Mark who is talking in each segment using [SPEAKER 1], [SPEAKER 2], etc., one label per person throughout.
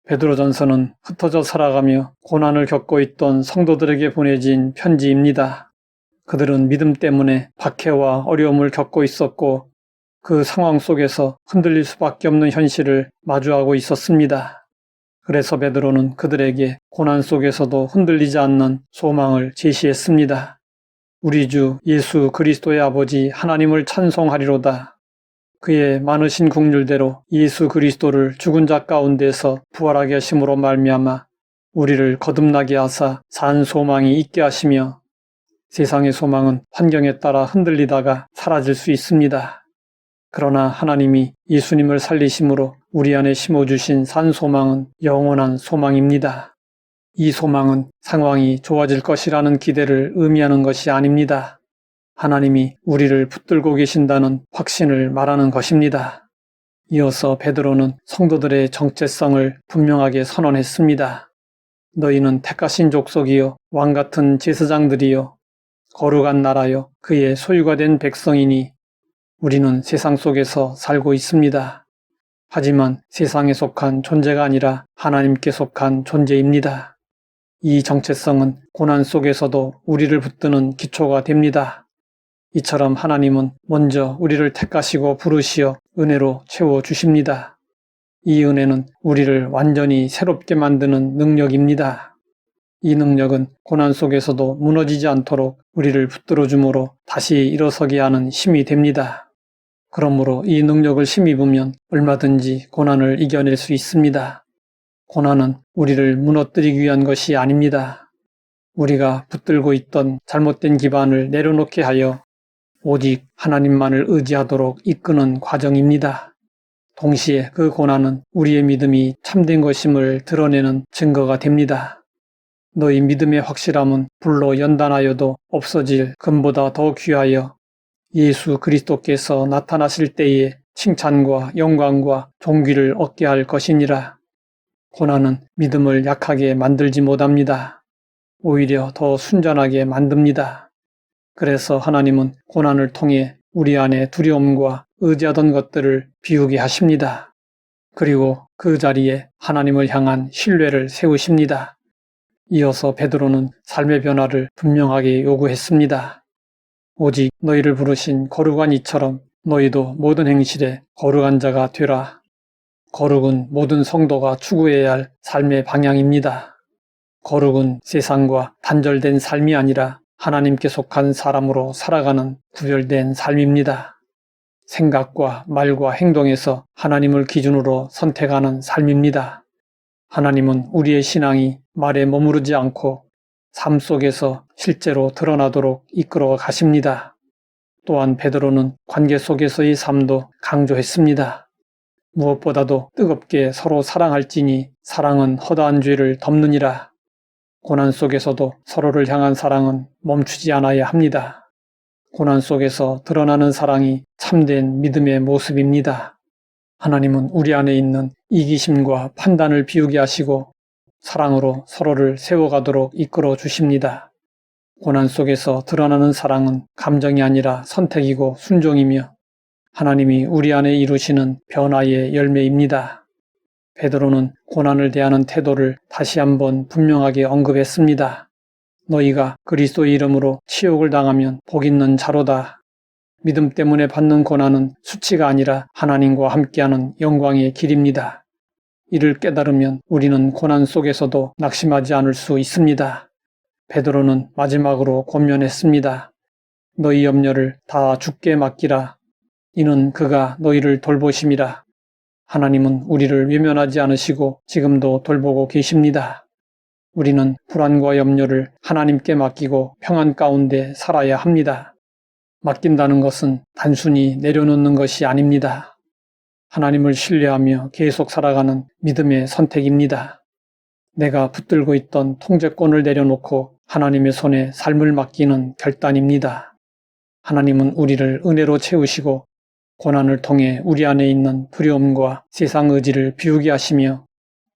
[SPEAKER 1] 베드로전서는 흩어져 살아가며 고난을 겪고 있던 성도들에게 보내진 편지입니다. 그들은 믿음 때문에 박해와 어려움을 겪고 있었고 그 상황 속에서 흔들릴 수밖에 없는 현실을 마주하고 있었습니다. 그래서 베드로는 그들에게 고난 속에서도 흔들리지 않는 소망을 제시했습니다. 우리 주 예수 그리스도의 아버지 하나님을 찬송하리로다. 그의 많으신 긍휼대로 예수 그리스도를 죽은 자 가운데서 부활하게 하심으로 말미암아 우리를 거듭나게 하사 산 소망이 있게 하시며 세상의 소망은 환경에 따라 흔들리다가 사라질 수 있습니다. 그러나 하나님이 예수님을 살리심으로 우리 안에 심어주신 산 소망은 영원한 소망입니다. 이 소망은 상황이 좋아질 것이라는 기대를 의미하는 것이 아닙니다. 하나님이 우리를 붙들고 계신다는 확신을 말하는 것입니다. 이어서 베드로는 성도들의 정체성을 분명하게 선언했습니다. 너희는 택하신 족속이요 왕같은 제사장들이요 거룩한 나라요 그의 소유가 된 백성이니 우리는 세상 속에서 살고 있습니다. 하지만 세상에 속한 존재가 아니라 하나님께 속한 존재입니다. 이 정체성은 고난 속에서도 우리를 붙드는 기초가 됩니다. 이처럼 하나님은 먼저 우리를 택하시고 부르시어 은혜로 채워주십니다. 이 은혜는 우리를 완전히 새롭게 만드는 능력입니다. 이 능력은 고난 속에서도 무너지지 않도록 우리를 붙들어 주므로 다시 일어서게 하는 힘이 됩니다. 그러므로 이 능력을 힘입으면 얼마든지 고난을 이겨낼 수 있습니다. 고난은 우리를 무너뜨리기 위한 것이 아닙니다. 우리가 붙들고 있던 잘못된 기반을 내려놓게 하여 오직 하나님만을 의지하도록 이끄는 과정입니다. 동시에 그 고난은 우리의 믿음이 참된 것임을 드러내는 증거가 됩니다. 너희 믿음의 확실함은 불로 연단하여도 없어질 금보다 더 귀하여 예수 그리스도께서 나타나실 때에 칭찬과 영광과 존귀를 얻게 할 것이니라. 고난은 믿음을 약하게 만들지 못합니다. 오히려 더 순전하게 만듭니다. 그래서 하나님은 고난을 통해 우리 안에 두려움과 의지하던 것들을 비우게 하십니다. 그리고 그 자리에 하나님을 향한 신뢰를 세우십니다. 이어서 베드로는 삶의 변화를 분명하게 요구했습니다. 오직 너희를 부르신 거룩한 이처럼 너희도 모든 행실에 거룩한 자가 되라. 거룩은 모든 성도가 추구해야 할 삶의 방향입니다. 거룩은 세상과 단절된 삶이 아니라 하나님께 속한 사람으로 살아가는 구별된 삶입니다. 생각과 말과 행동에서 하나님을 기준으로 선택하는 삶입니다. 하나님은 우리의 신앙이 말에 머무르지 않고 삶 속에서 실제로 드러나도록 이끌어 가십니다. 또한 베드로는 관계 속에서의 삶도 강조했습니다. 무엇보다도 뜨겁게 서로 사랑할지니 사랑은 허다한 죄를 덮느니라. 고난 속에서도 서로를 향한 사랑은 멈추지 않아야 합니다. 고난 속에서 드러나는 사랑이 참된 믿음의 모습입니다. 하나님은 우리 안에 있는 이기심과 판단을 비우게 하시고 사랑으로 서로를 세워가도록 이끌어 주십니다. 고난 속에서 드러나는 사랑은 감정이 아니라 선택이고 순종이며 하나님이 우리 안에 이루시는 변화의 열매입니다. 베드로는 고난을 대하는 태도를 다시 한번 분명하게 언급했습니다. 너희가 그리스도의 이름으로 치욕을 당하면 복 있는 자로다. 믿음 때문에 받는 고난은 수치가 아니라 하나님과 함께하는 영광의 길입니다. 이를 깨달으면 우리는 고난 속에서도 낙심하지 않을 수 있습니다. 베드로는 마지막으로 권면했습니다. 너희 염려를 다 주께 맡기라. 이는 그가 너희를 돌보심이라. 하나님은 우리를 외면하지 않으시고 지금도 돌보고 계십니다. 우리는 불안과 염려를 하나님께 맡기고 평안 가운데 살아야 합니다. 맡긴다는 것은 단순히 내려놓는 것이 아닙니다. 하나님을 신뢰하며 계속 살아가는 믿음의 선택입니다. 내가 붙들고 있던 통제권을 내려놓고 하나님의 손에 삶을 맡기는 결단입니다. 하나님은 우리를 은혜로 채우시고 고난을 통해 우리 안에 있는 두려움과 세상 의지를 비우게 하시며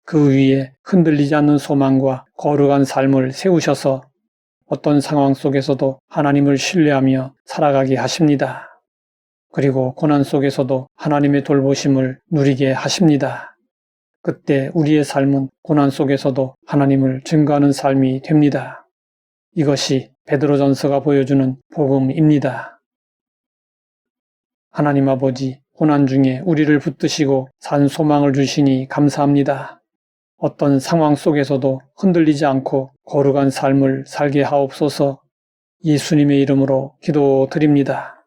[SPEAKER 1] 그 위에 흔들리지 않는 소망과 거룩한 삶을 세우셔서 어떤 상황 속에서도 하나님을 신뢰하며 살아가게 하십니다. 그리고 고난 속에서도 하나님의 돌보심을 누리게 하십니다. 그때 우리의 삶은 고난 속에서도 하나님을 증거하는 삶이 됩니다. 이것이 베드로전서가 보여주는 복음입니다. 하나님 아버지, 고난 중에 우리를 붙드시고 산 소망을 주시니 감사합니다. 어떤 상황 속에서도 흔들리지 않고 거룩한 삶을 살게 하옵소서. 예수님의 이름으로 기도드립니다.